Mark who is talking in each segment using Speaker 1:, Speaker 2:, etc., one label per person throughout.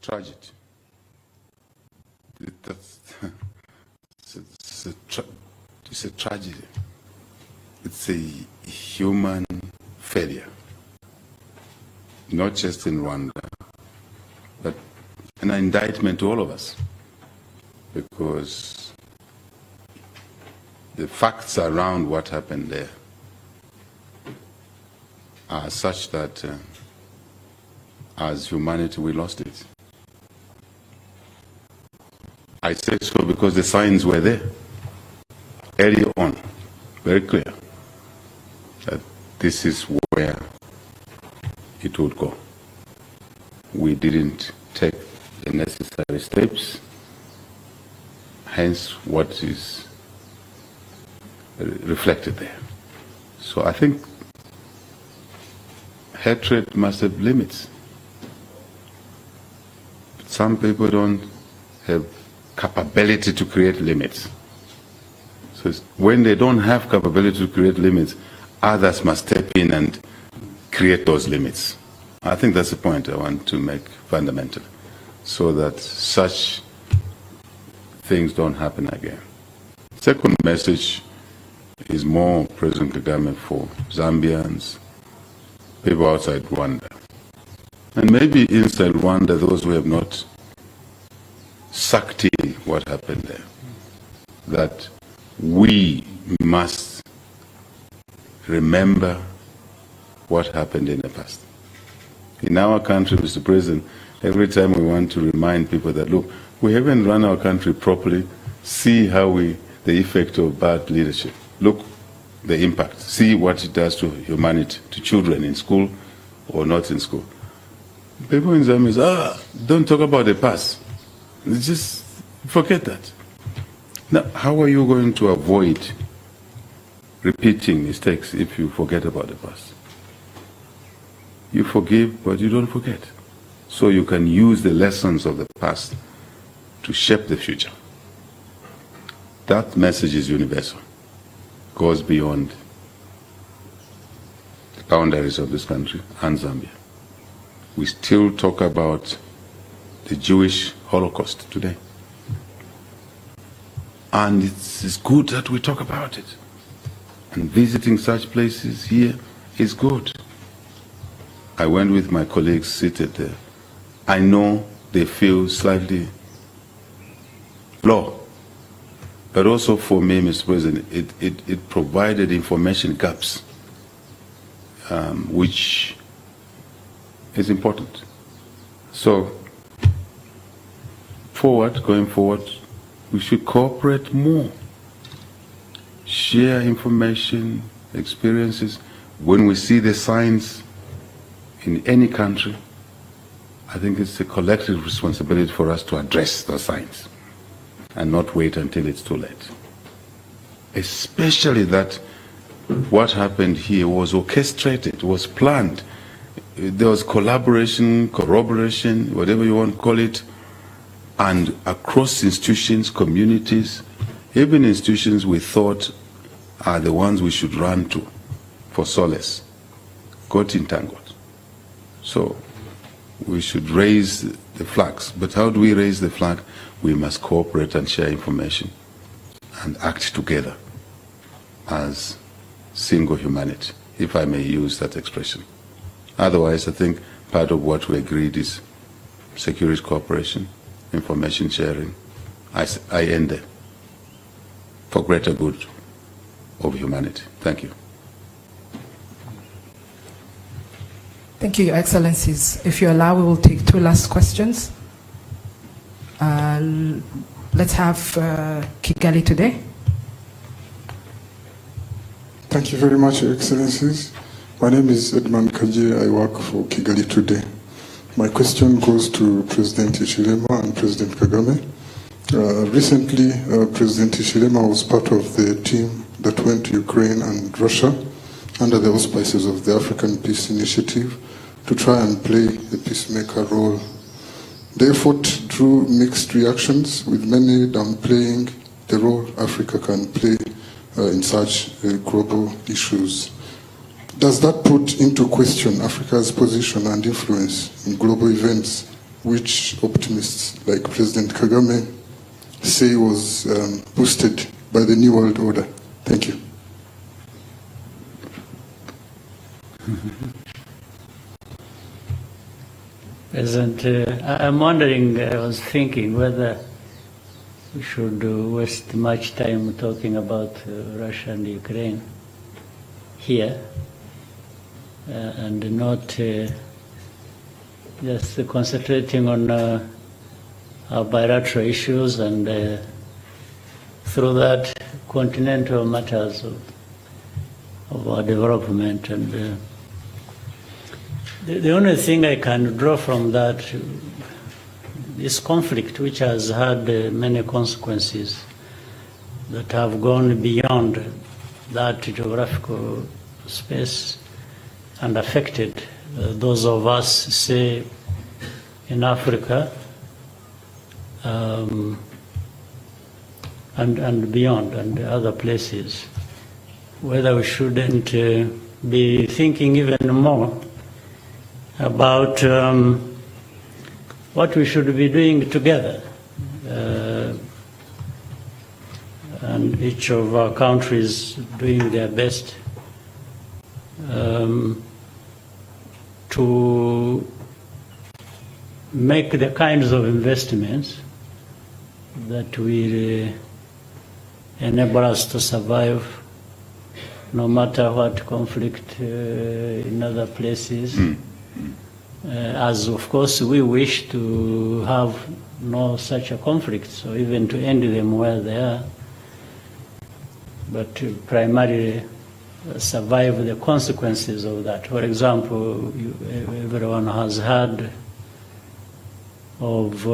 Speaker 1: tragedy. It's a tragedy. It's a human failure, not just in Rwanda, but an indictment to all of us, because the facts around what happened there are such that as humanity we lost it. I say so because the signs were there early on, very clear, that this is where it would go. We didn't take the necessary steps, hence what is reflected there. So I think hatred must have limits. Some people don't have capability to create limits. So when they don't have capability to create limits, others must step in and create those limits. I think that's the point I want to make fundamentally, so that such things don't happen again. Second message is more President Kagame for Zambians, people outside Rwanda, and maybe inside Rwanda, those who have not sucked in what happened there, that we must remember what happened in the past. In our country, Mr. President, every time we want to remind people that, look, we haven't run our country properly, see how the effect of bad leadership, look, the impact, see what it does to humanity, to children in school or not in school. People in Zambia say, don't talk about the past. Just forget that. Now, how are you going to avoid repeating mistakes if you forget about the past? You forgive, but you don't forget. So you can use the lessons of the past to shape the future. That message is universal, goes beyond the boundaries of this country and Zambia. We still talk about the Jewish Holocaust today. And it's good that we talk about it. And visiting such places here is good. I went with my colleagues seated there. I know they feel slightly low. But also for me, Mr. President, it provided information gaps, which is important. So, going forward, we should cooperate more, share information, experiences. When we see the signs in any country, I think it's a collective responsibility for us to address those signs and not wait until it's too late. Especially that what happened here was orchestrated, was planned. There was collaboration, corroboration, whatever you want to call it, and across institutions, communities, even institutions we thought are the ones we should run to for solace, got entangled. So we should raise the flags. But how do we raise the flag? We must cooperate and share information and act together as single humanity, if I may use that expression. Otherwise, I think part of what we agreed is security cooperation, information sharing. I end there for greater good of humanity. Thank you.
Speaker 2: Thank you, Your Excellencies. If you allow, we will take two last questions. Let's have Kigali today.
Speaker 3: Thank you very much, Your Excellencies. My name is Edmund Kaje. I work for Kigali Today. My question goes to President Hichilema and President Kagame. Recently, President Hichilema was part of the team that went to Ukraine and Russia under the auspices of the African Peace Initiative to try and play a peacemaker role. The effort drew mixed reactions, with many downplaying the role Africa can play in such global issues. Does that put into question Africa's position and influence in global events which optimists like President Kagame say was boosted by the New World Order? Thank you.
Speaker 4: President, I'm wondering, I was thinking whether we should waste much time talking about Russia and Ukraine here and not just concentrating on our bilateral issues and through that continental matters of our development. And the only thing I can draw from that, this conflict, which has had many consequences that have gone beyond that geographical space and affected those of us, say, in Africa and beyond and other places, whether we shouldn't be thinking even more about what we should be doing together. And each of our countries doing their best to make the kinds of investments that will enable us to survive no matter what conflict in other places. As of course we wish to have no such a conflict, so even to end them where they are, but to primarily survive the consequences of that. For example, everyone has heard of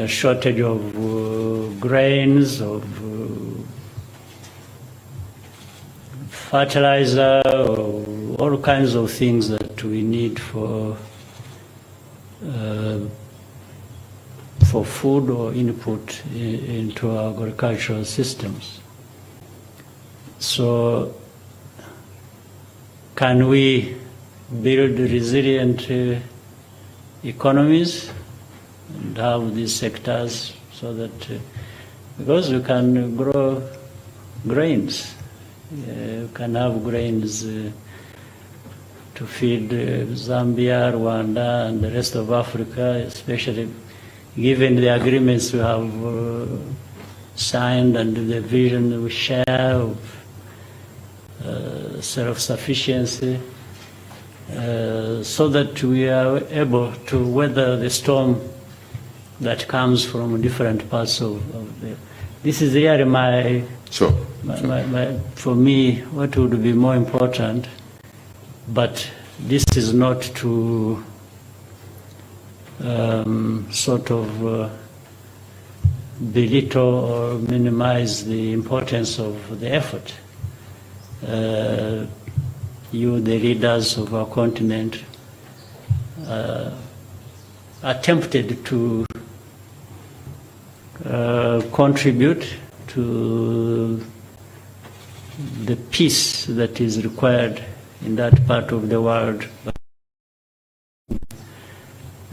Speaker 4: shortage of grains, of fertilizer, or all kinds of things that we need for food or input into our agricultural systems. So can we build resilient economies and have these sectors so that, because we can grow grains, you can have grains to feed Zambia, Rwanda, and the rest of Africa, especially given the agreements we have signed and the vision we share of self-sufficiency, so that we are able to weather the storm that comes from different parts of the... This is really my...
Speaker 1: Sure.
Speaker 4: For me, what would be more important, but this is not to sort of belittle or minimize the importance of the effort. You, the leaders of our continent, attempted to contribute to the peace that is required in that part of the world,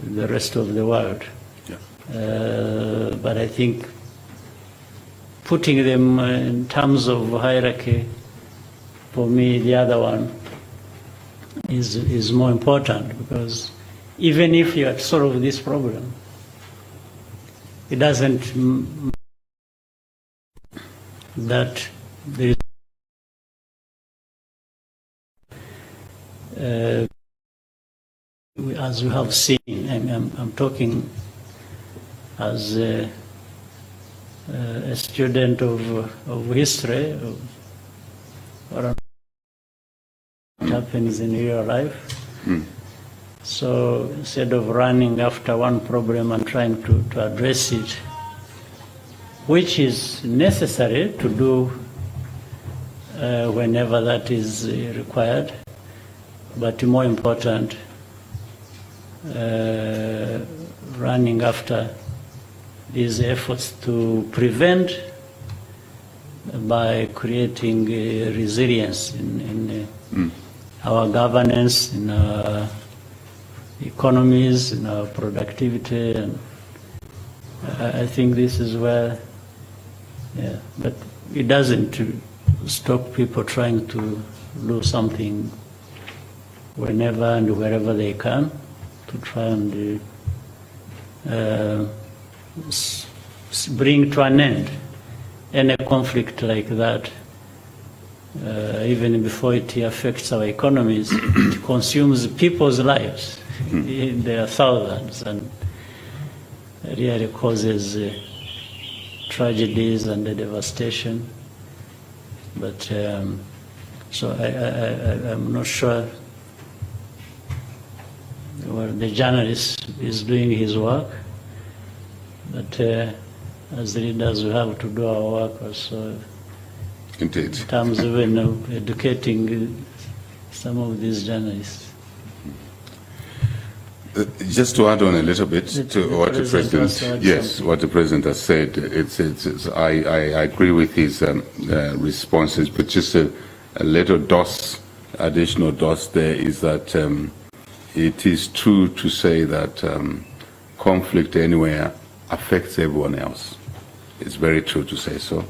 Speaker 4: the rest of the world. Yeah. But I think putting them in terms of hierarchy, for me, the other one is more important, because even if you had solved this problem, it doesn't that there is as we have seen, and I'm talking as a student of history, of what happens in real life. So instead of running after one problem and trying to address it, which is necessary to do whenever that is required, but more important, running after these efforts to prevent by creating resilience in our governance, in our economies, in our productivity, and I think this is where, yeah, but it doesn't stop people trying to do something whenever and wherever they can to try and bring to an end any conflict like that. Even before it affects our economies, it consumes people's lives. There are thousands, and really causes tragedies and devastation. But so I'm not sure. Well, the journalist is doing his work, but as leaders, we have to do our work also.
Speaker 1: Indeed.
Speaker 4: In terms of educating some of these journalists.
Speaker 1: Just to add on a little bit to what the President, yes, what the President has said, I agree with his responses, but just a little additional dose there is that it is true to say that conflict anywhere affects everyone else. It's very true to say so.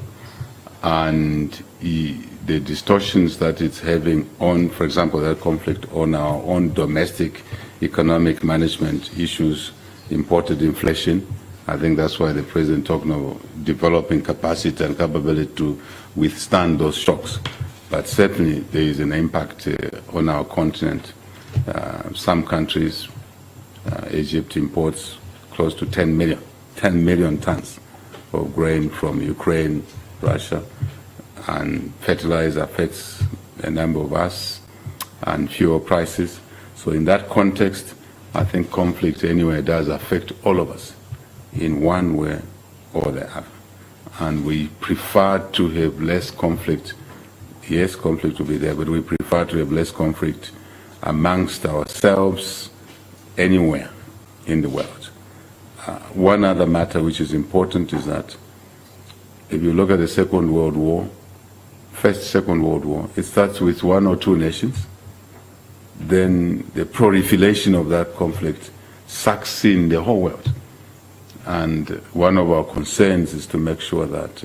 Speaker 1: And the distortions that it's having on, for example, that conflict on our own domestic economic management issues, imported inflation. I think that's why the President talking about developing capacity and capability to withstand those shocks. But certainly there is an impact on our continent. Some countries, Egypt imports close to 10 million tons of grain from Ukraine, Russia, and fertilizer affects a number of us, and fuel prices. So in that context, I think conflict anywhere does affect all of us in one way or the other. And we prefer to have less conflict. Yes, conflict will be there, but we prefer to have less conflict amongst ourselves anywhere in the world. One other matter which is important is that if you look at the Second World War, Second World War, it starts with one or two nations. Then the proliferation of that conflict sucks in the whole world. And one of our concerns is to make sure that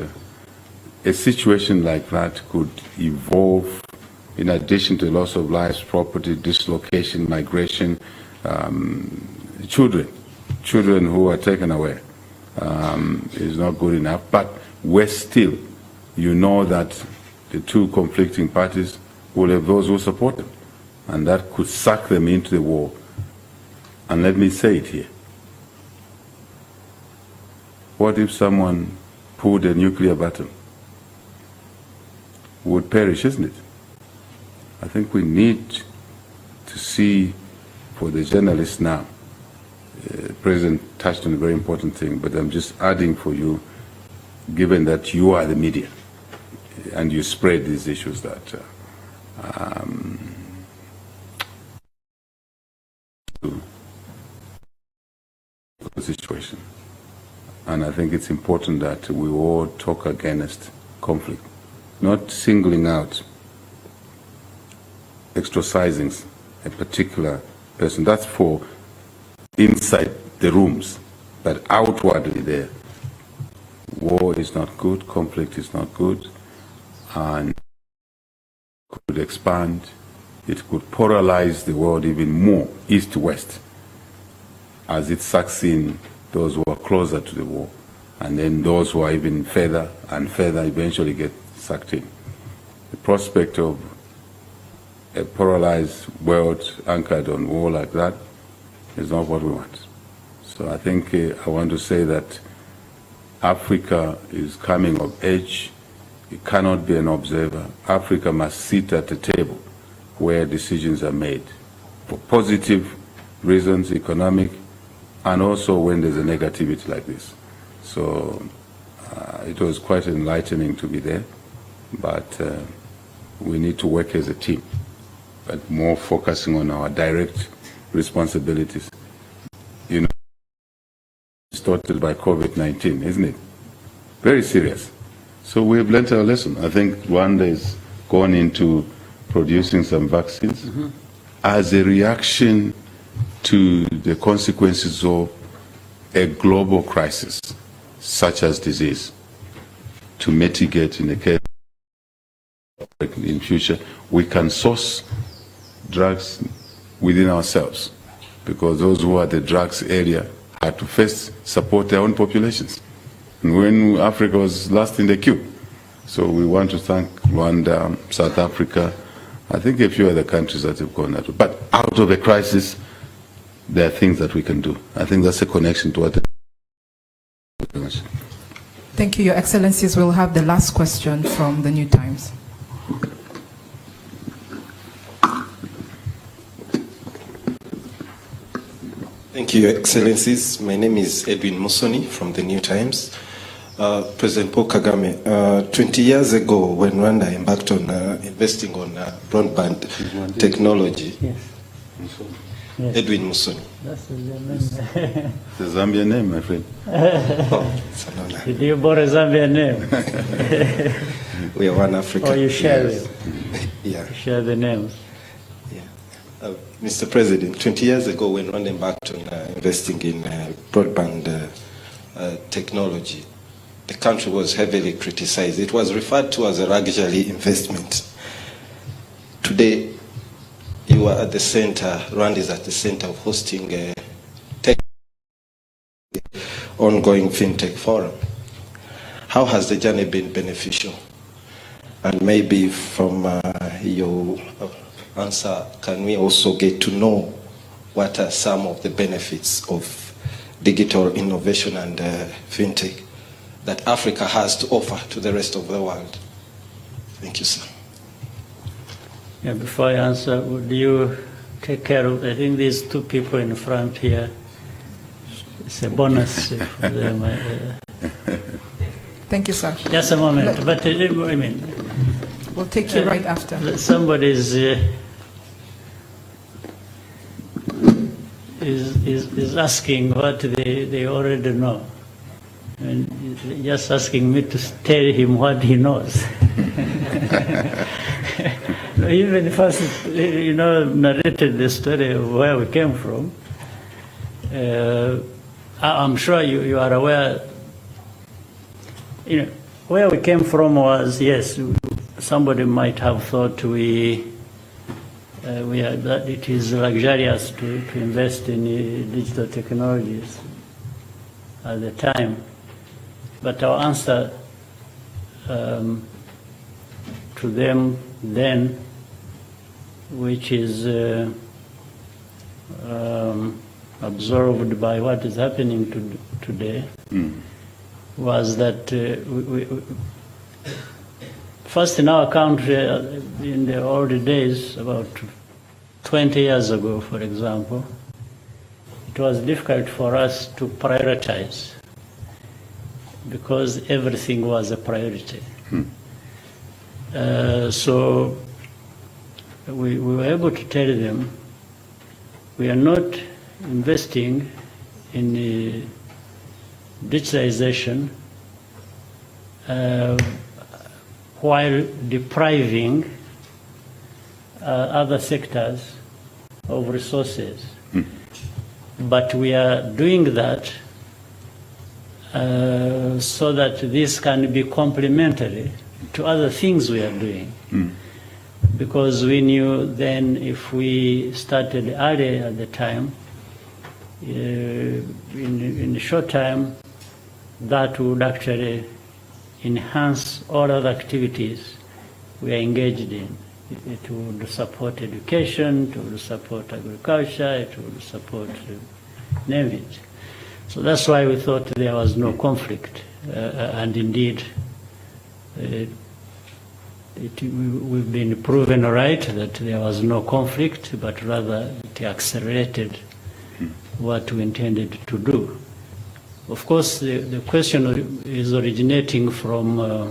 Speaker 1: a situation like that could evolve in addition to loss of lives, property, dislocation, migration, children who are taken away is not good enough. But we're still, you know that the two conflicting parties will have those who support them, and that could suck them into the war. And let me say it here. What if someone pulled a nuclear button? Would perish, isn't it? I think we need to see, for the journalists now, the President touched on a very important thing, but I'm just adding for you, given that you are the media and you spread these issues, that the situation. And I think it's important that we all talk against conflict, not singling out, exorcising a particular person. That's for inside the rooms, but outwardly there. War is not good, conflict is not good, and it could expand, it could polarize the world even more, east to west, as it sucks in those who are closer to the war, and then those who are even further and further eventually get sucked in. The prospect of a polarized world anchored on war like that is not what we want. So I think I want to say that Africa is coming of age. It cannot be an observer. Africa must sit at the table where decisions are made for positive reasons, economic, and also when there's a negativity like this. So it was quite enlightening to be there, but we need to work as a team, but more focusing on our direct responsibilities. You know, distorted by COVID-19, isn't it? Very serious. So we have learned our lesson. I think Rwanda is going into producing some vaccines as a reaction to the consequences of a global crisis, such as disease, to mitigate in the case in future. We can source drugs within ourselves, because those who are the drugs area had to first support their own populations. And when Africa was last in the queue. So we want to thank Rwanda, South Africa, I think a few other countries that have gone that way. But out of a crisis, there are things that we can do. I think that's a connection to what.
Speaker 2: Thank you, Your Excellencies. We'll have the last question from the New Times.
Speaker 5: Thank you, Your Excellencies. My name is Edwin Musoni from the New Times. President Paul Kagame, 20 years ago when Rwanda embarked on investing on broadband technology,
Speaker 4: Yes. Yes.
Speaker 5: Edwin Musoni.
Speaker 4: That's the name.
Speaker 1: It's a Zambian name, my friend.
Speaker 5: It's an honor.
Speaker 4: Did you borrow a Zambian name?
Speaker 5: We are one Africa.
Speaker 4: Or you share
Speaker 5: Yes.
Speaker 4: them?
Speaker 5: Yeah.
Speaker 4: Share the names.
Speaker 5: Yeah. Mr. President, 20 years ago when Rwanda embarked on investing in broadband technology, the country was heavily criticized. It was referred to as a luxury investment. Today, you are at the center, Rwanda is at the center of hosting a ongoing FinTech forum. How has the journey been beneficial? And maybe from your answer, can we also get to know what are some of the benefits of digital innovation and FinTech that Africa has to offer to the rest of the world? Thank you, sir.
Speaker 4: Yeah, before I answer, would you take care of, I think these two people in front here, it's a bonus for them.
Speaker 2: Thank you, sir.
Speaker 4: Just a moment, but I mean,
Speaker 2: We'll take you right after.
Speaker 4: somebody is asking what they already know. And just asking me to tell him what he knows. Even first, narrated the story of where we came from. I'm sure you are aware. Where we came from was, yes, somebody might have thought that it is luxurious to invest in digital technologies at the time. But our answer to them then, which is absorbed by what is happening today, was that first in our country, in the old days, about 20 years ago, for example, it was difficult for us to prioritize because everything was a priority. So we were able to tell them we are not investing in digitalization while depriving other sectors of resources. But we are doing that so that this can be complementary to other things we are doing. Because we knew then if we started early at the time, in a short time, that would actually enhance all other activities we are engaged in. It would support education, it would support agriculture, it would support name it. So that's why we thought there was no conflict. And indeed, we've been proven right that there was no conflict, but rather it accelerated what we intended to do. Of course, the question is originating from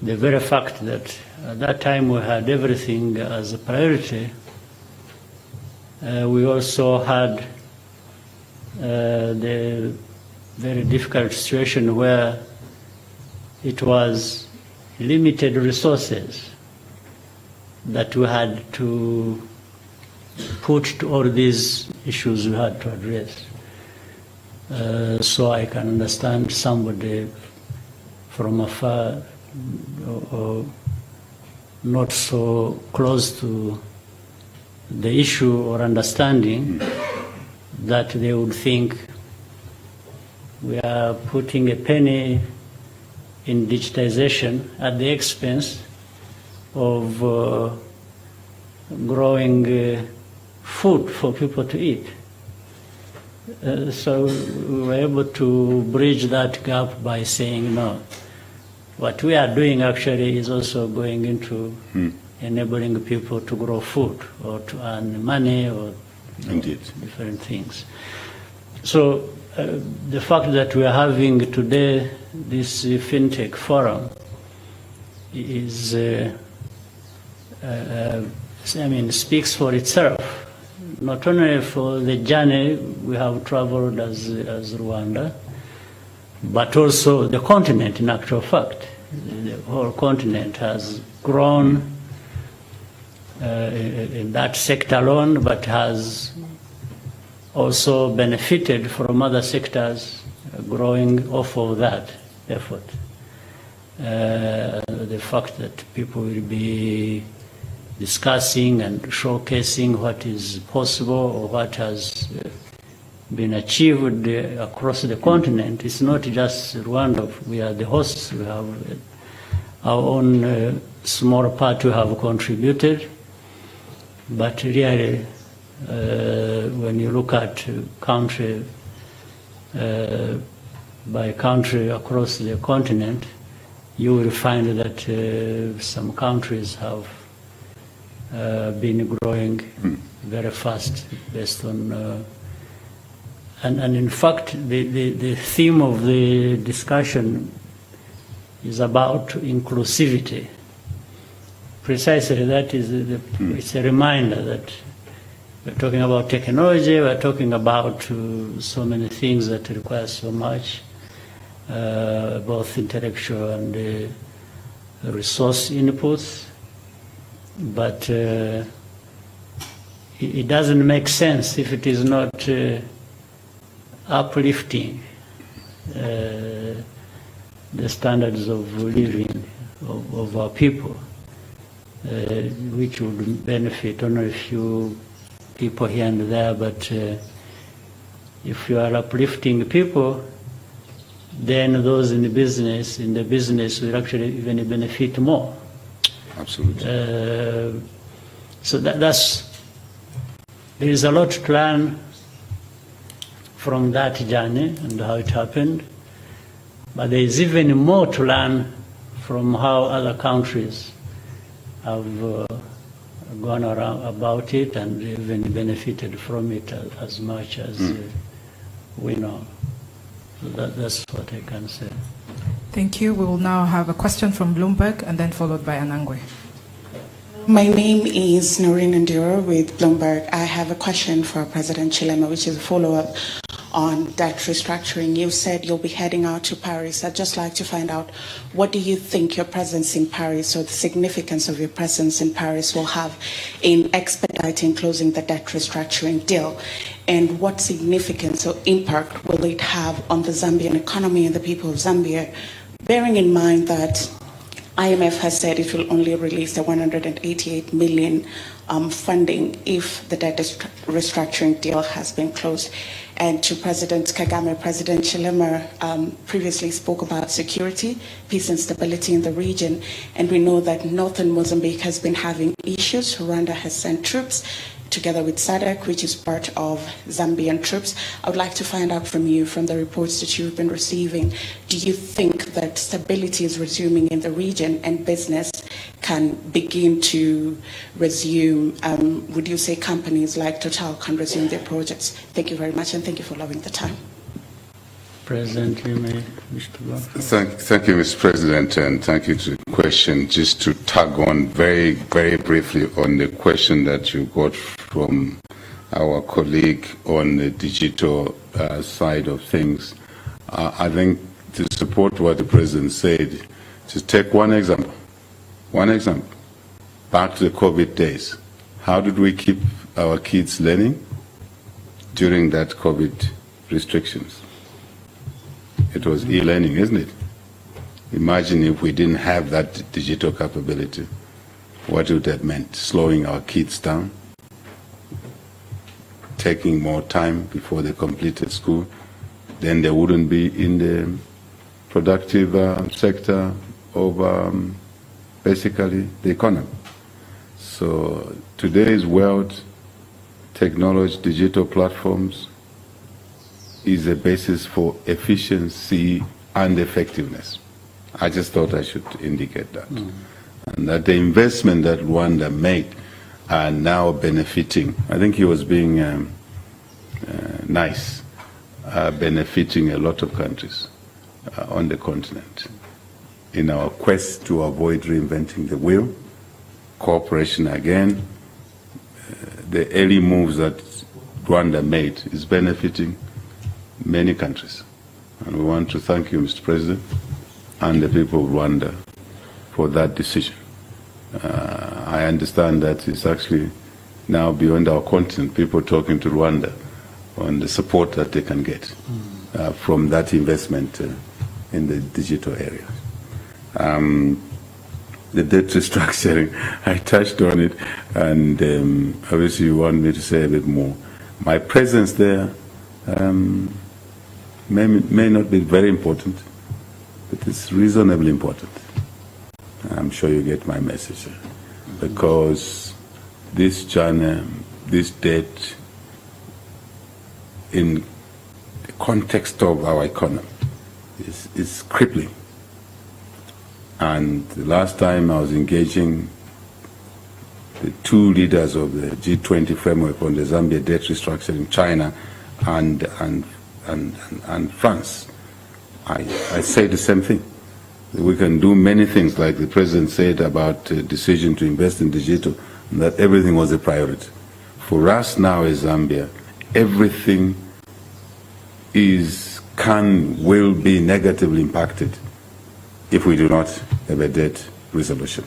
Speaker 4: the very fact that at that time we had everything as a priority. We also had the very difficult situation where it was limited resources that we had to put to all these issues we had to address. So I can understand somebody from afar or not so close to the issue or understanding that they would think we are putting a penny in digitization at the expense of growing food for people to eat. So we were able to bridge that gap by saying, no, what we are doing actually is also going into enabling people to grow food or to earn money or
Speaker 1: Indeed.
Speaker 4: different things. So the fact that we are having today this FinTech forum is, speaks for itself. Not only for the journey we have traveled as Rwanda, but also the continent, in actual fact. The whole continent has grown in that sector alone, but has also benefited from other sectors growing off of that effort. The fact that people will be discussing and showcasing what is possible or what has been achieved across the continent. It's not just Rwanda. We are the hosts. We have our own small part we have contributed. But really, when you look at country by country across the continent, you will find that some countries have been growing very fast based on, and in fact, the theme of the discussion is about inclusivity. Precisely, that is, it's a reminder that we're talking about technology, we're talking about so many things that require so much, both intellectual and resource inputs. But it doesn't make sense if it is not uplifting the standards of living of our people, which would benefit only a few people here and there. But if you are uplifting people, then those in the business will actually even benefit more.
Speaker 1: Absolutely.
Speaker 4: So there is a lot to learn from that journey and how it happened, but there is even more to learn from how other countries have gone around about it and even benefited from it as much as we know. So that's what I can say.
Speaker 2: Thank you. We will now have a question from Bloomberg and then followed by Anangwe.
Speaker 6: My name is Noreen Ndiro with Bloomberg. I have a question for President Hichilema, which is a follow-up on debt restructuring. You said you'll be heading out to Paris. I'd just like to find out, what do you think your presence in Paris or the significance of your presence in Paris will have in expediting closing the debt restructuring deal? And what significance or impact will it have on the Zambian economy and the people of Zambia, bearing in mind that IMF has said it will only release the 188 million funding if the debt restructuring deal has been closed. And to President Kagame, President Hichilema previously spoke about security, peace and stability in the region. And we know that northern Mozambique has been having issues. Rwanda has sent troops together with SADC, which is part of Zambian troops. I would like to find out from you, from the reports that you've been receiving, do you think that stability is resuming in the region and business can begin to resume? Would you say companies like Total can resume their projects? Thank you very much, and thank you for allowing the time.
Speaker 4: President, you may wish to go.
Speaker 1: Thank you, Mr. President, and thank you to the question. Just to tag on very, very briefly on the question that you got from our colleague on the digital side of things. I think to support what the President said, to take one example, back to the COVID days. How did we keep our kids learning during that COVID restrictions. It was e-learning, isn't it? Imagine if we didn't have that digital capability, what would that meant? Slowing our kids down, taking more time before they completed school, then they wouldn't be in the productive sector of basically the economy. So today's world, technology, digital platforms is a basis for efficiency and effectiveness. I just thought I should indicate that. And that the investment that Rwanda made are now benefiting. I think he was being nice, benefiting a lot of countries on the continent in our quest to avoid reinventing the wheel. Cooperation again, the early moves that Rwanda made is benefiting many countries. And we want to thank you, Mr. President, and the people of Rwanda for that decision. I understand that it's actually now beyond our continent, people talking to Rwanda on the support that they can get from that investment in the digital area. The debt restructuring, I touched on it, and obviously you want me to say a bit more. My presence there may not be very important, but it's reasonably important. I'm sure you get my message, because this journey, this debt, in the context of our economy, is crippling. And the last time I was engaging the two leaders of the G20 framework on the Zambia debt restructuring, China and France, I say the same thing. We can do many things, like the President said about the decision to invest in digital, and that everything was a priority. For us now as Zambia, everything will be negatively impacted if we do not have a debt resolution.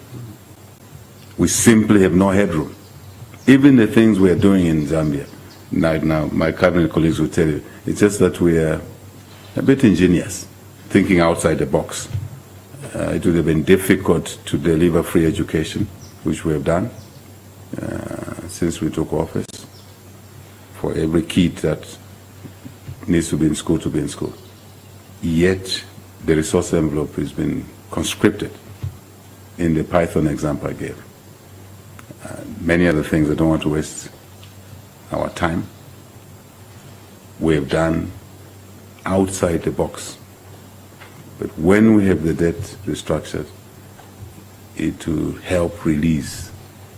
Speaker 1: We simply have no headroom. Even the things we are doing in Zambia, now my cabinet colleagues will tell you, it's just that we are a bit ingenious, thinking outside the box. It would have been difficult to deliver free education, which we have done since we took office, for every kid that needs to be in school to be in school. Yet the resource envelope has been conscripted in the Python example I gave. Many other things, I don't want to waste our time, we have done outside the box. But when we have the debt restructured, it will help release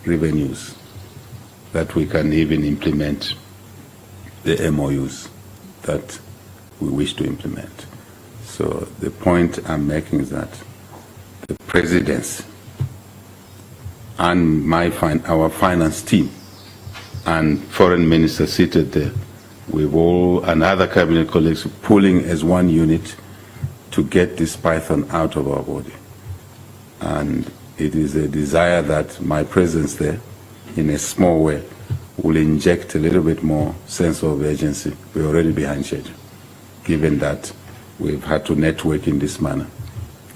Speaker 1: revenues that we can even implement the MOUs that we wish to implement. So the point I'm making is that the presidency and our finance team and foreign minister seated there, with all and other cabinet colleagues pulling as one unit to get this python out of our body. And it is a desire that my presence there, in a small way, will inject a little bit more sense of urgency. We're already behind schedule, given that we've had to network in this manner.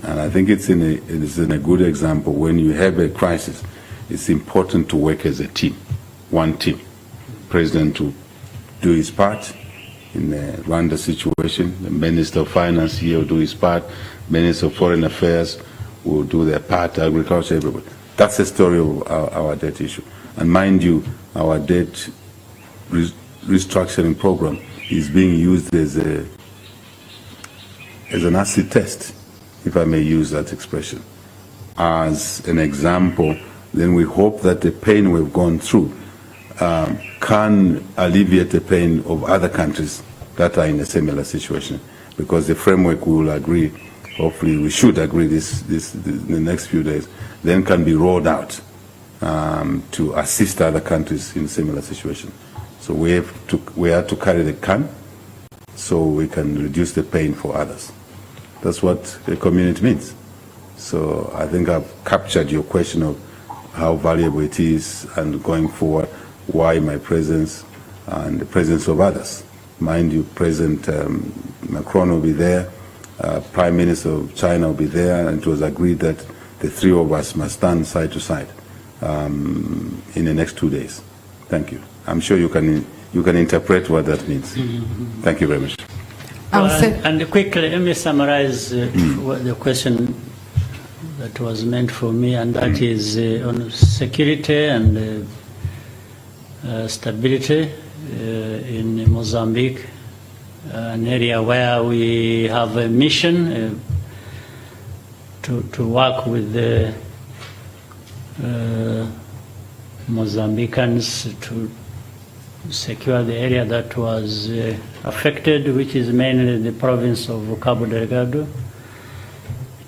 Speaker 1: And I think it's in a good example. When you have a crisis, it's important to work as a team, one team. President to do his part in the Rwanda situation. The Minister of Finance here will do his part. Minister of Foreign Affairs will do their part. Agriculture, everybody. That's the story of our debt issue. And mind you, our debt restructuring program is being used as an acid test, if I may use that expression, as an example. Then we hope that the pain we've gone through can alleviate the pain of other countries that are in a similar situation, because the framework we will agree, hopefully we should agree this in the next few days, then can be rolled out to assist other countries in similar situation. So we have to carry the can so we can reduce the pain for others. That's what the community means. So I think I've captured your question of how valuable it is, and going forward, why my presence and the presence of others. Mind you, President Macron will be there, Prime Minister of China will be there, and it was agreed that the three of us must stand side to side in the next 2 days. Thank you. I'm sure you can interpret what that means. Thank you very much.
Speaker 4: And quickly, let me summarize what the question that was meant for me, and that is on security and stability in Mozambique, an area where we have a mission to work with the Mozambicans to secure the area that was affected, which is mainly the province of Cabo Delgado.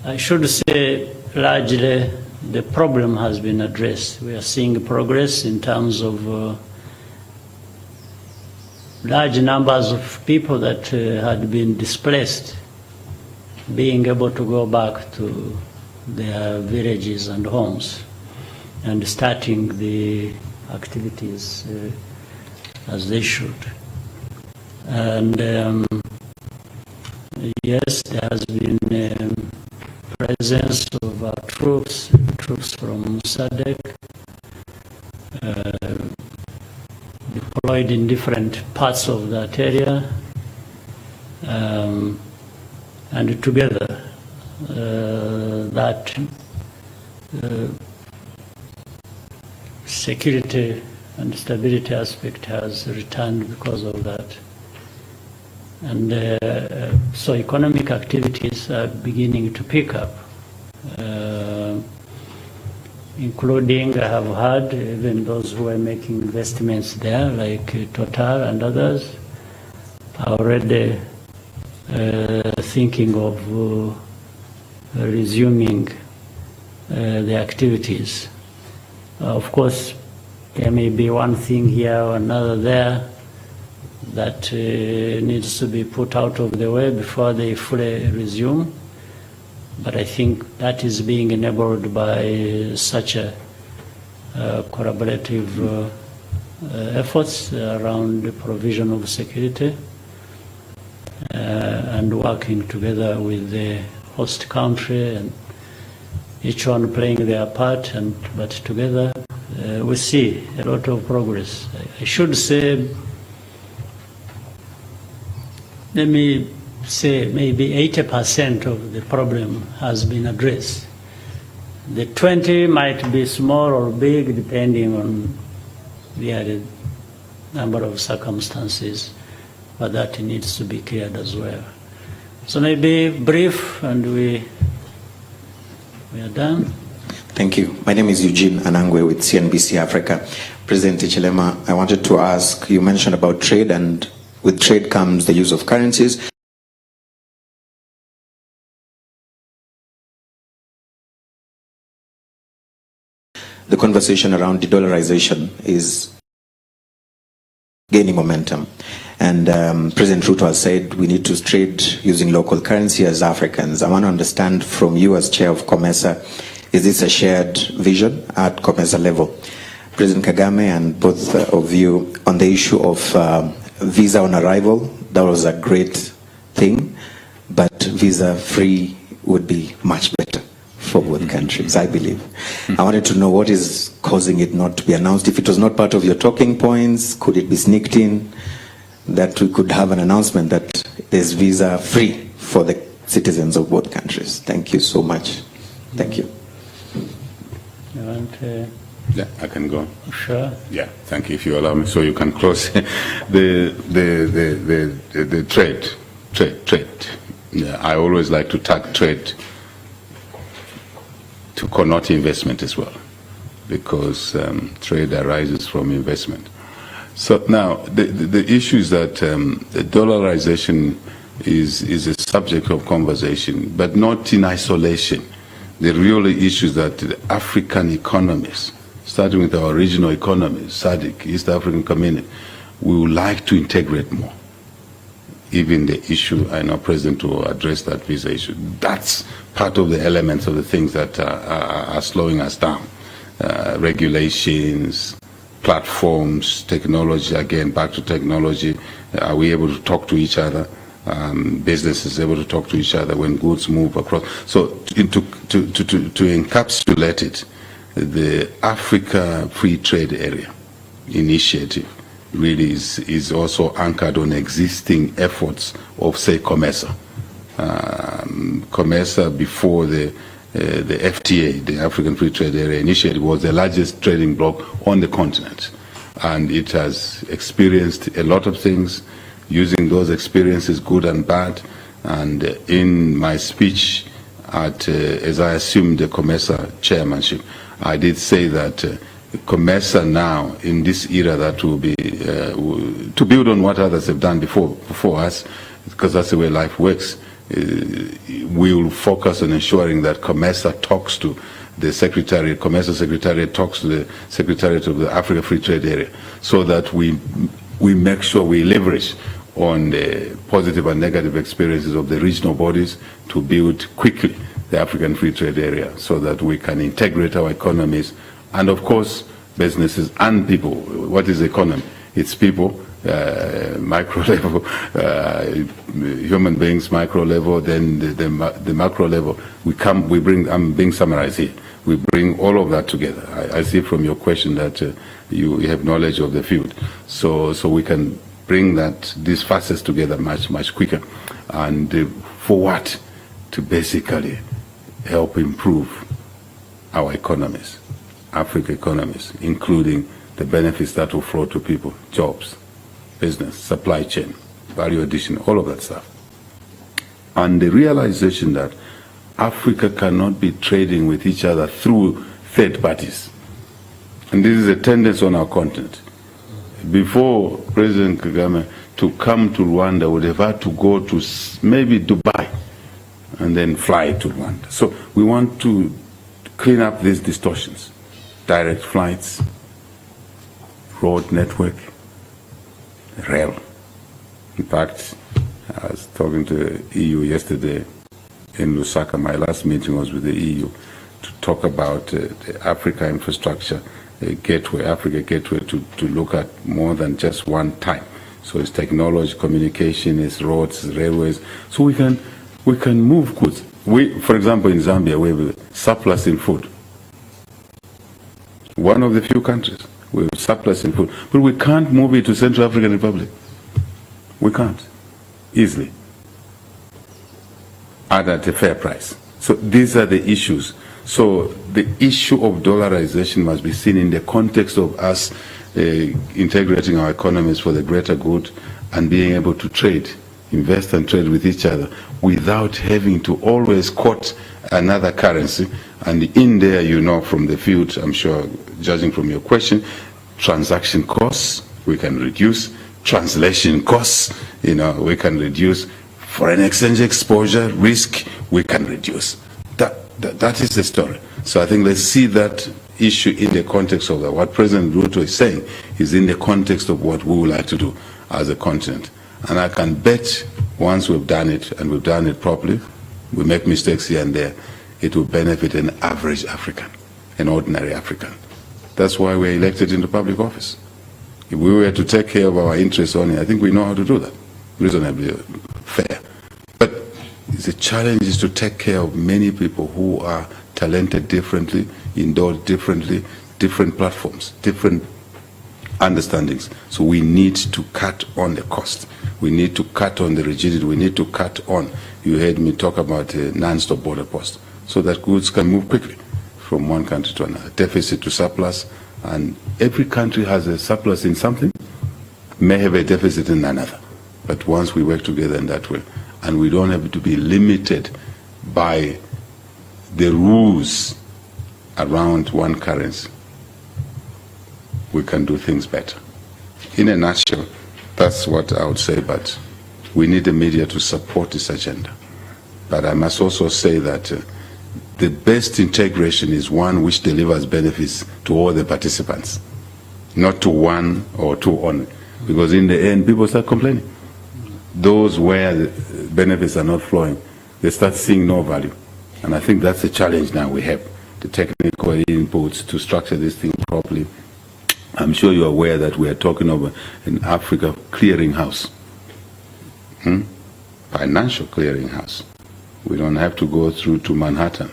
Speaker 4: I should say largely the problem has been addressed. We are seeing progress in terms of large numbers of people that had been displaced being able to go back to their villages and homes and starting the activities as they should. And yes, there has been presence of troops from SADC deployed in different parts of that area, and together that security and stability aspect has returned because of that. And so economic activities are beginning to pick up, including, I have heard, even those who are making investments there, like Total and others, are already thinking of resuming the activities. Of course, there may be one thing here or another there that needs to be put out of the way before they fully resume. But I think that is being enabled by such a collaborative efforts around the provision of security and working together with the host country, and each one playing their part, but together we see a lot of progress. I should say, let me say maybe 80% of the problem has been addressed. The 20 might be small or big depending on the added number of circumstances, but that needs to be cleared as well. So maybe brief, and we are done.
Speaker 7: Thank you. My name is Eugene Anangwe with CNBC Africa. President Hichilema, I wanted to ask, you mentioned about trade, and with trade comes the use of currencies. The conversation around de-dollarization is gaining momentum. And President Ruto has said we need to trade using local currency as Africans. I want to understand from you as chair of COMESA, is this a shared vision at COMESA level? President Kagame and both of you, on the issue of visa on arrival, that was a great thing, but visa-free would be much better for both countries, I believe. I wanted to know what is causing it not to be announced. If it was not part of your talking points, could it be sneaked in, that we could have an announcement that there's visa-free for the citizens of both countries? Thank you so much. Thank you.
Speaker 4: You want to...
Speaker 1: Yeah, I can go.
Speaker 4: Sure.
Speaker 1: Yeah, thank you. If you allow me, so you can close the trade. Yeah, I always like to tag trade to connote investment as well, because trade arises from investment. So now the issue is that the dollarization is a subject of conversation, but not in isolation. The real issue is that the African economies, starting with our regional economies, SADC, East African Community, we would like to integrate more. Even the issue, I know President will address that visa issue. That's part of the elements of the things that are slowing us down. Regulations, platforms, technology, again, back to technology. Are we able to talk to each other? Businesses able to talk to each other when goods move across. So to encapsulate it, the Africa Free Trade Area initiative really is also anchored on existing efforts of, say, COMESA. COMESA, before the FTA, the African Free Trade Area Initiative, was the largest trading bloc on the continent. And it has experienced a lot of things, using those experiences, good and bad. And in my speech, as I assumed the COMESA chairmanship, I did say that COMESA now, in this era that will be, to build on what others have done before us, because that's the way life works, we will focus on ensuring that COMESA talks to the Secretariat, COMESA Secretariat talks to the Secretariat of the Africa Free Trade Area, so that we make sure we leverage on the positive and negative experiences of the regional bodies to build quickly the African Free Trade Area, so that we can integrate our economies and, of course, businesses and people. What is economy? It's people, micro level, human beings, micro level, then the macro level. We bring, I'm being summarized here, we bring all of that together. I see from your question that you have knowledge of the field. So we can bring these facets together much quicker. And for what? To basically help improve our economies, Africa economies, including the benefits that will flow to people, jobs, business, supply chain, value addition, all of that stuff. And the realization that Africa cannot be trading with each other through third parties. And this is a tendency on our continent. Before President Kagame, to come to Rwanda, would have had to go to maybe Dubai and then fly to Rwanda. So we want to clean up these distortions. Direct flights, road network, rail. In fact, I was talking to the EU yesterday in Lusaka. My last meeting was with the EU to talk about the Africa infrastructure gateway, Africa gateway, to look at more than just one type. So it's technology, communication, it's roads, it's railways. So we can move goods. For example, in Zambia, we have a surplus in food. One of the few countries we have surplus in food, but we can't move it to Central African Republic. We can't easily at a fair price. So these are the issues. So the issue of dollarization must be seen in the context of us integrating our economies for the greater good and being able to trade, invest and trade with each other without having to always quote another currency. And in there, you know, from the field, I'm sure, judging from your question, transaction costs, we can reduce. Translation costs, you know, we can reduce. Foreign exchange exposure, risk, we can reduce. That is the story. So I think let's see that issue in the context of that. What President Ruto is saying is in the context of what we would like to do as a continent. And I can bet once we've done it, and we've done it properly, we make mistakes here and there, it will benefit an average African, an ordinary African. That's why we're elected into public office. If we were to take care of our interests only, I think we know how to do that, reasonably fair. But the challenge is to take care of many people who are talented differently, endowed differently, different platforms, different understandings. So we need to cut on the cost. We need to cut on the rigidity. We need to cut on, you heard me talk about a non-stop border post, so that goods can move quickly from one country to another, deficit to surplus. And every country has a surplus in something, may have a deficit in another. But once we work together in that way, and we don't have to be limited by the rules around one currency, we can do things better. In a nutshell, that's what I would say, but we need the media to support this agenda. But I must also say that the best integration is one which delivers benefits to all the participants, not to one or two only. Because in the end, people start complaining. Those where the benefits are not flowing, they start seeing no value. And I think that's the challenge now we have, the technical inputs to structure this thing properly. I'm sure you're aware that we are talking of an Africa clearinghouse, financial clearinghouse. We don't have to go through to Manhattan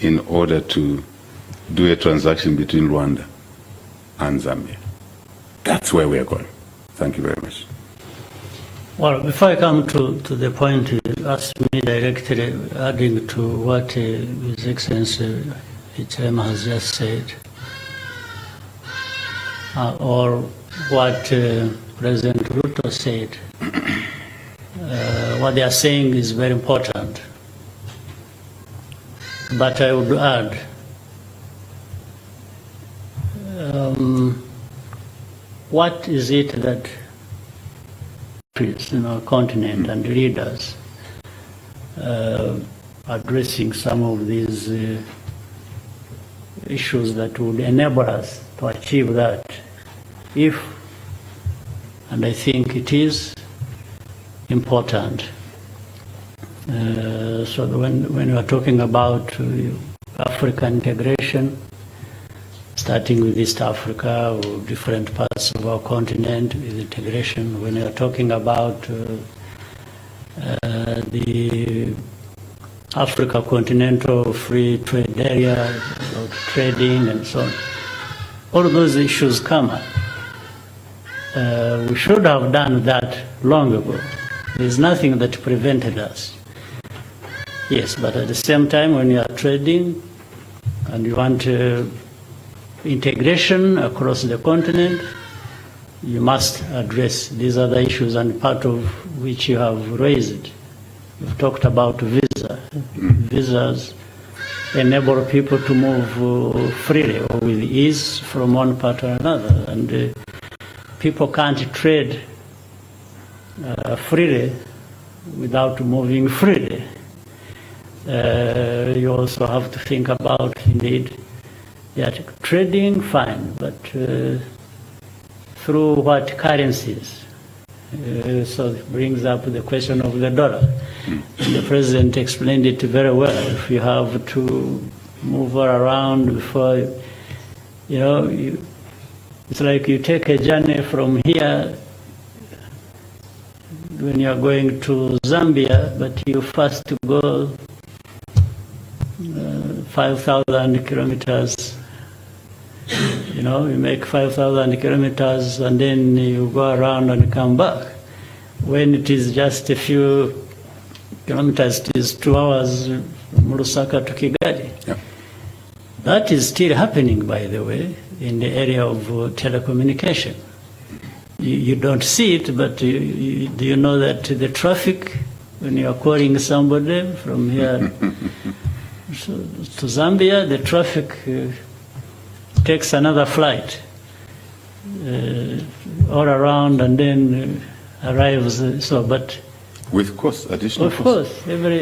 Speaker 1: in order to do a transaction between Rwanda and Zambia. That's where we are going. Thank you very much.
Speaker 4: Well, before I come to the point you asked me directly, adding to what His Excellency Hichilema has just said, or what President Ruto said, what they are saying is very important. But I would add, what is it that in our continent and leaders addressing some of these issues that would enable us to achieve that, if, and I think it is important. So when we are talking about African integration, starting with East Africa or different parts of our continent with integration, when we are talking about the Africa Continental Free Trade Area, about trading and so on, all of those issues come up. We should have done that long ago. There's nothing that prevented us. Yes, but at the same time, when you are trading and you want integration across the continent, you must address these other issues, and part of which you have raised. You've talked about visa. Visas enable people to move freely or with ease from one part to another, and people can't trade freely without moving freely. You also have to think about, indeed, that trading, fine, but through what currencies? So it brings up the question of the dollar. The President explained it very well. If you have to move around before, it's like you take a journey from here when you're going to Zambia, but you first go 5,000 kilometers. You make 5,000 kilometers and then you go around and come back. When it is just a few kilometers, it is 2 hours from Lusaka to Kigali.
Speaker 1: Yep.
Speaker 4: That is still happening, by the way, in the area of telecommunication. You don't see it, but do you know that the traffic, when you are calling somebody from here to Zambia, the traffic takes another flight all around and then arrives. But
Speaker 1: with cost, additional
Speaker 4: of course, every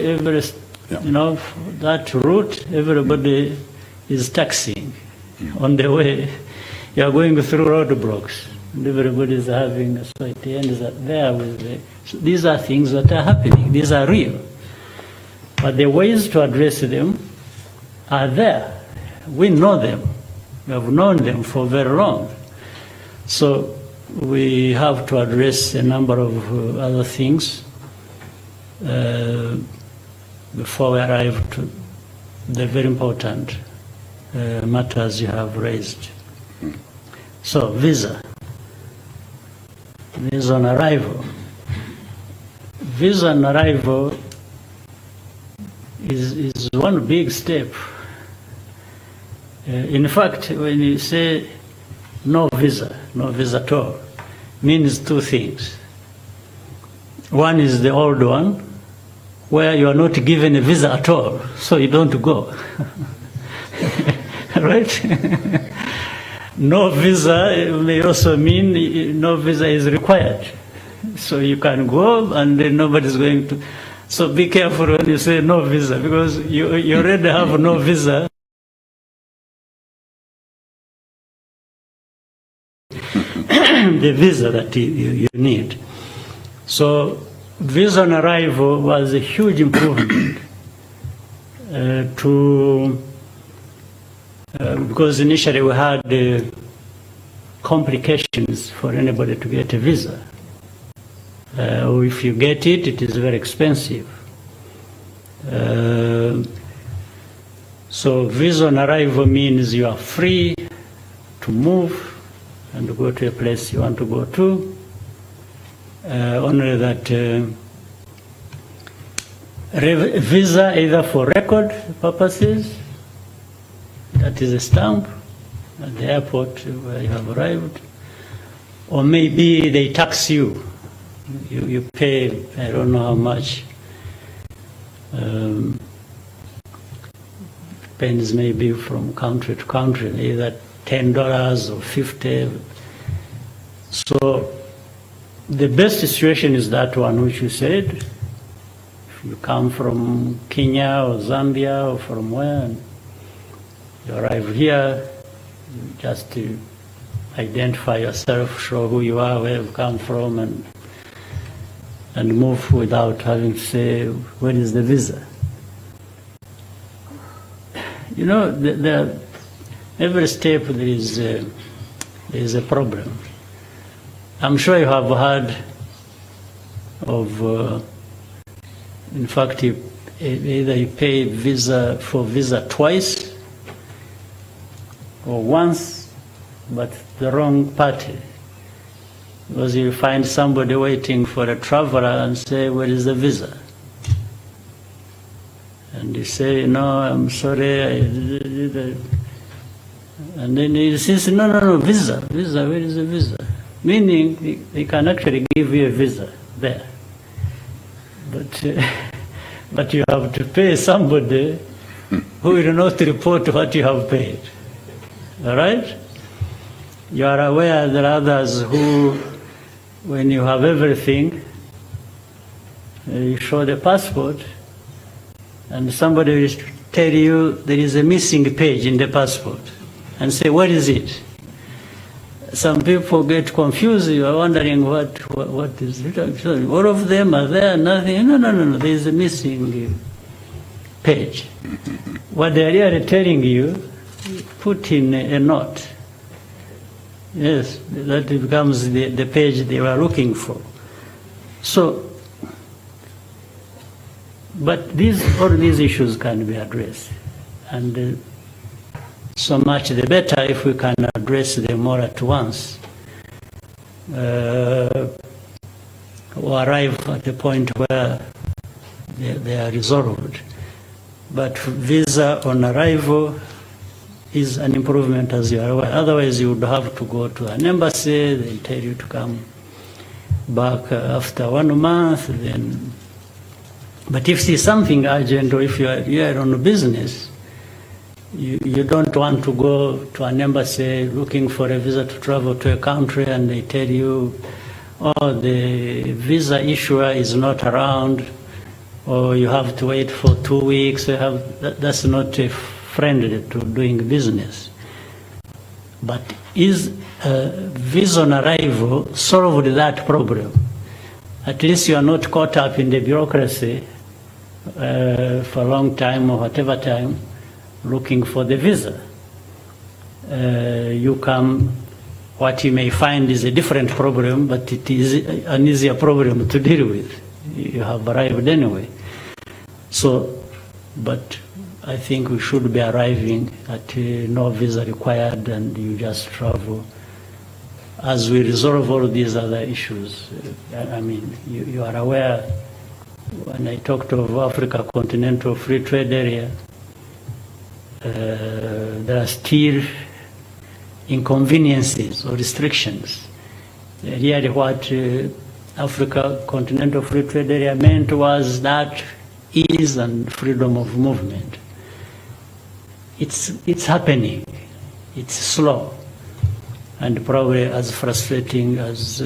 Speaker 4: that route, everybody is taxiing on the way. You are going through roadblocks, and everybody is having, so it ends up there with so these are things that are happening. These are real, but the ways to address them are there. We know them. We have known them for very long. So we have to address a number of other things before we arrive to the very important matters you have raised. So visa on arrival. Visa on arrival is one big step. In fact, when you say no visa at all, means two things. One is the old one, where you are not given a visa at all, so you don't go. Right? No visa may also mean no visa is required. So you can go and then nobody's going to. So be careful when you say no visa, because you already have no visa. The visa that you need. So visa on arrival was a huge improvement because initially we had complications for anybody to get a visa. Or if you get it, it is very expensive. So visa on arrival means you are free to move and go to a place you want to go to. Only that visa either for record purposes, that is a stamp at the airport where you have arrived, or maybe they tax you. You pay, I don't know how much, depends maybe from country to country, either $10 or $50. So the best situation is that one which you said. If you come from Kenya or Zambia or from where, and you arrive here, you just identify yourself, show who you are, where you come from, and move without having to say, where is the visa? You know, every step there is a problem. I'm sure you have heard of, in fact, either you pay for visa twice or once, but the wrong party. Because you find somebody waiting for a traveler and say, where is the visa? And you say, no, I'm sorry. And then he says, no, visa, where is the visa? Meaning, they can actually give you a visa there. But you have to pay somebody who will not report what you have paid. All right? You are aware there are others who, when you have everything, you show the passport, and somebody will tell you there is a missing page in the passport, and say, what is it? Some people get confused. You are wondering what is it. All of them are there, nothing. No. There is a missing page. What they are really telling you, put in a note. Yes, that becomes the page they were looking for. So, but all these issues can be addressed, and so much the better if we can address them all at once, or arrive at the point where they are resolved. But visa on arrival is an improvement, as you are aware. Otherwise, you would have to go to an embassy, they tell you to come back after 1 month. Then, but if it's something urgent, or if you are on business, you don't want to go to an embassy looking for a visa to travel to a country, and they tell you, oh, the visa issuer is not around, or you have to wait for 2 weeks. That's not friendly to doing business. But is visa on arrival solved that problem? At least you are not caught up in the bureaucracy for a long time or whatever time looking for the visa. You come, what you may find is a different problem, but it is an easier problem to deal with. You have arrived anyway. So, but I think we should be arriving at no visa required, and you just travel. As we resolve all these other issues, I mean, you are aware, when I talked of Africa Continental Free Trade Area, there are still inconveniences or restrictions. Really what Africa Continental Free Trade Area meant was that ease and freedom of movement. It's happening. It's slow, and probably as frustrating as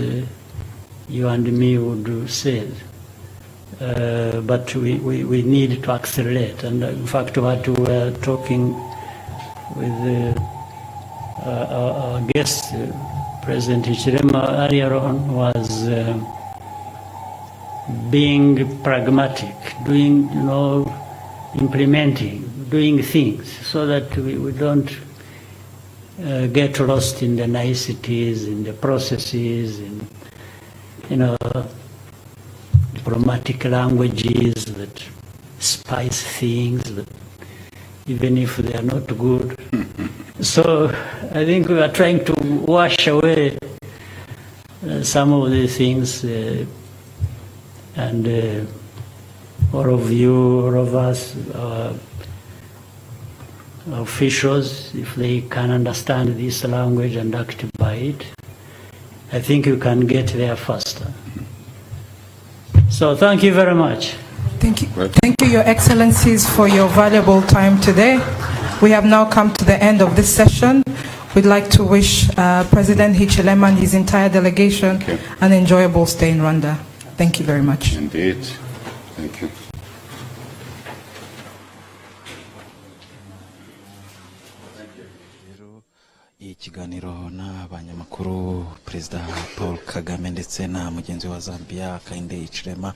Speaker 4: you and me would say. But we need to accelerate. And in fact, what we were talking with our guest, President Hichilema, earlier on, was being pragmatic, doing, implementing, doing things, so that we don't get lost in the niceties, in the processes, in, diplomatic languages that spice things, that even if they are not good. So I think we are trying to wash away some of the things, and all of you, all of us, officials, if they can understand this language and act by it, I think you can get there faster. So thank you very much.
Speaker 2: Thank you. Thank you, Your Excellencies, for your valuable time today. We have now come to the end of this session. We'd like to wish President Hichilema and his entire delegation an enjoyable stay in Rwanda. Thank you very much.
Speaker 1: Indeed. Thank you.
Speaker 8: Ikiganiro n'abanyamakuru Perezida Paul Kagame ndetse na mugenzi wa Zambia Hakainde Hichilema